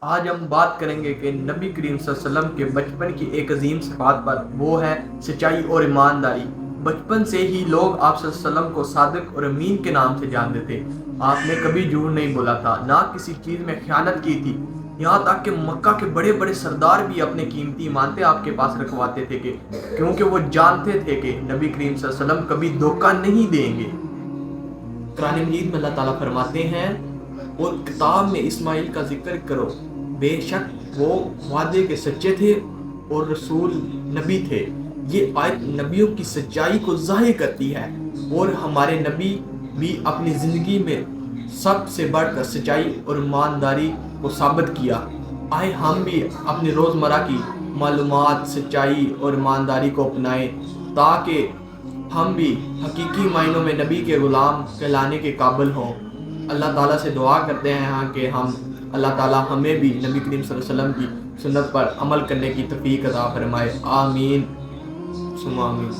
آج ہم بات کریں گے کہ نبی کریم صلی اللہ علیہ وسلم کے بچپن کی ایک عظیم صفات پر، وہ ہے سچائی اور ایمانداری۔ بچپن سے ہی لوگ آپ صلی اللہ علیہ وسلم کو صادق اور امین کے نام سے جانتے تھے۔ آپ نے کبھی جھوٹ نہیں بولا تھا، نہ کسی چیز میں خیانت کی تھی۔ یہاں تک کہ مکہ کے بڑے بڑے سردار بھی اپنے قیمتی ایمانتیں آپ کے پاس رکھواتے تھے کیونکہ وہ جانتے تھے کہ نبی کریم صلی اللہ علیہ وسلم کبھی دھوکہ نہیں دیں گے۔ قرآن مجید میں اللہ تعالیٰ فرماتے ہیں، اور کتاب میں اسماعیل کا ذکر کرو، بے شک وہ وعدے کے سچے تھے اور رسول نبی تھے۔ یہ آیت نبیوں کی سچائی کو ظاہر کرتی ہے، اور ہمارے نبی بھی اپنی زندگی میں سب سے بڑھ کر سچائی اور ایمانداری کو ثابت کیا۔ آئے ہم بھی اپنی روزمرہ کی معلومات سچائی اور ایمانداری کو اپنائیں، تاکہ ہم بھی حقیقی معنوں میں نبی کے غلام کہلانے کے قابل ہوں۔ اللہ تعالیٰ سے دعا کرتے ہیں کہ اللہ تعالیٰ ہمیں بھی نبی کریم صلی اللہ علیہ وسلم کی سنت پر عمل کرنے کی توفیق عطا فرمائے۔ آمین ثم آمین۔